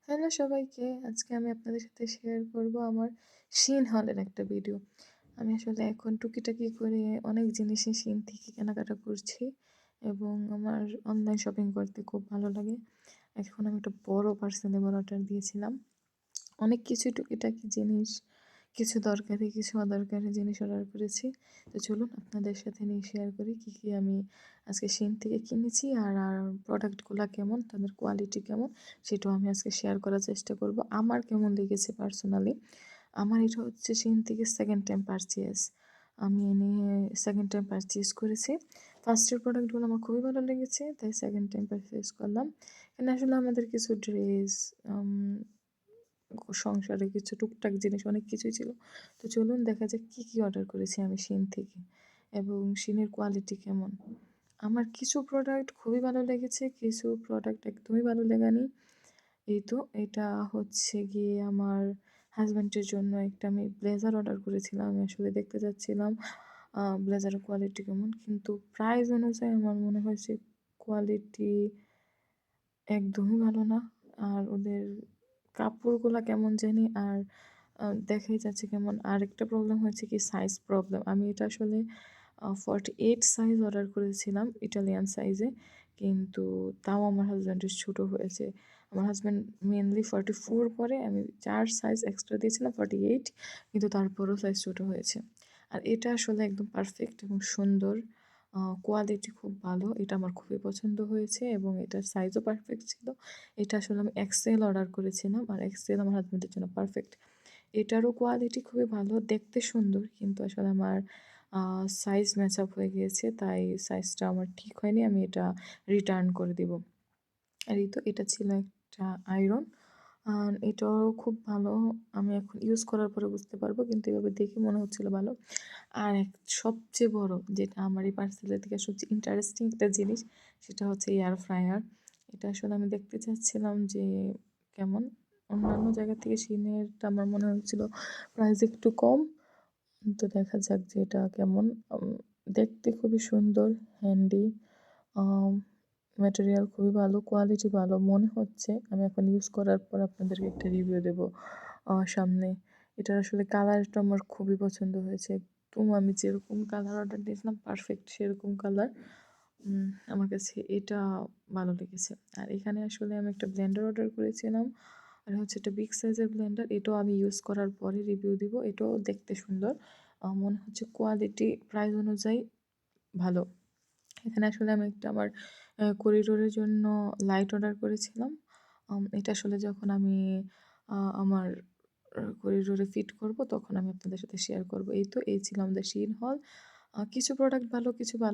Hello সবাইকে। আজকে আমি আপনাদের সাথে শেয়ার করব আমার শিন হলের একটা ভিডিও। আমি আসলে এখন টুকিটাকি করে অনেক জিনিসই শিন থেকে কেনাকাটা করছি এবং আমার অনলাইন শপিং করতে খুব ভালো লাগে। এখন আমি একটা বড় পার্সেলেবল অর্ডার দিয়েছিলাম। অনেক কিছুই টুকিটাকি জিনিস, কিছু দরকারি, কিছু অদরকারি জিনিস অর্ডার করেছি। তো চলুন আপনাদের সাথে নিয়ে শেয়ার করি কী আমি আজকে শিন থেকে কিনেছি আর প্রোডাক্টগুলা কেমন, তাদের কোয়ালিটি কেমন সেটাও আমি আজকে শেয়ার করার চেষ্টা করব। আমার কেমন লেগেছে পার্সোনালি। আমার এটা হচ্ছে শিন থেকে সেকেন্ড টাইম পারচেজ। আমি নিয়ে সেকেন্ড টাইম পারচেজ করেছি। ফার্স্টের প্রোডাক্টগুলো আমার খুবই ভালো লেগেছে, তাই সেকেন্ড টাইম পারচেজ করলাম। এখানে আসলে আমাদের কিছু ড্রেস, সংসারে কিছু টুকটাক জিনিস অনেক কিছুই ছিল। তো চলুন দেখা যাক কী অর্ডার করেছি আমি শিন থেকে এবং শিনের কোয়ালিটি কেমন। আমার কিছু প্রোডাক্ট খুবই ভালো লেগেছে, কিছু প্রোডাক্ট একদমই ভালো লেগেনি। এই তো এটা হচ্ছে গিয়ে আমার হাসব্যান্ডের জন্য একটা আমি ব্লেজার অর্ডার করেছিলাম। আমি আসলে দেখতে চাচ্ছিলাম ব্লেজারের কোয়ালিটি কেমন, কিন্তু প্রাইস অনুযায়ী আমার মনে হয়েছে কোয়ালিটি একদমই ভালো না। আর ওদের কাপড়গুলা কেমন জানি, আর দেখাই যাচ্ছে কেমন। আরেকটা প্রবলেম হয়েছে কি, সাইজ প্রবলেম। আমি এটা আসলে 48 সাইজ অর্ডার করেছিলাম, ইটালিয়ান সাইজে, কিন্তু তাও আমার হাসব্যান্ডের ছোটো হয়েছে। আমার হাসব্যান্ড মেনলি 44 পরে, আমি 4 সাইজ এক্সট্রা দিয়েছিলাম 48, কিন্তু তারপরও সাইজ ছোটো হয়েছে। আর এটা আসলে একদম পারফেক্ট এবং সুন্দর, কোয়ালিটি খুব ভালো। এটা আমার খুবই পছন্দ হয়েছে এবং এটার সাইজও পারফেক্ট ছিল। এটা আসলে আমি এক্সেল অর্ডার করেছিলাম, আর এক্সেল আমার হাসব্যান্ডের জন্য পারফেক্ট। এটারও কোয়ালিটি খুবই ভালো, দেখতে সুন্দর, কিন্তু আসলে আমার সাইজ ম্যাচ আপ হয়ে গিয়েছে, তাই সাইজটা আমার ঠিক হয়নি। আমি এটা রিটার্ন করে দিব। আর এই তো এটা ছিল একটা আয়রন, আর এটাও খুব ভালো। আমি এখন ইউজ করার পরে বুঝতে পারবো, কিন্তু এভাবে দেখে মনে হচ্ছিল ভালো। আর সবচেয়ে বড় যেটা আমার এই পার্সেলের থেকে সবচেয়ে ইন্টারেস্টিং একটা জিনিস, সেটা হচ্ছে এয়ার ফ্রায়ার। এটা আসলে আমি দেখতে চাচ্ছিলাম যে কেমন। অন্যান্য জায়গা থেকে শিনেরটা আমার মনে হচ্ছিল প্রাইস একটু কম, তো দেখা যাক যে এটা কেমন। দেখতে খুবই সুন্দর, হ্যান্ডি, ম্যাটেরিয়াল খুবই ভালো, কোয়ালিটি ভালো মনে হচ্ছে। আমি এখন ইউজ করার পর আপনাদেরকে একটা রিভিউ দেবো সামনে। এটার আসলে কালারটা আমার খুবই পছন্দ হয়েছে। একদম আমি যেরকম কালার অর্ডার দিয়েছিলাম পারফেক্ট সেরকম কালার। আমার কাছে এটা ভালো লেগেছে। আর এখানে আসলে আমি একটা ব্লেন্ডার অর্ডার করেছিলাম, আর হচ্ছে একটা বিগ সাইজের ব্লেন্ডার। এটাও আমি ইউজ করার পরে রিভিউ দিব। এটাও দেখতে সুন্দর, মনে হচ্ছে কোয়ালিটি প্রাইস অনুযায়ী ভালো। এখানে আসলে আমি একটা আমার করিডোরের জন্য লাইট অর্ডার করেছিলাম। এটা আসলে যখন আমি আমার করিডোরে ফিট করব তখন আমি আপনাদের সাথে শেয়ার করব। এই তো এই ছিল আমাদের শিন হল। কিছু প্রোডাক্ট ভালো, কিছু ভালো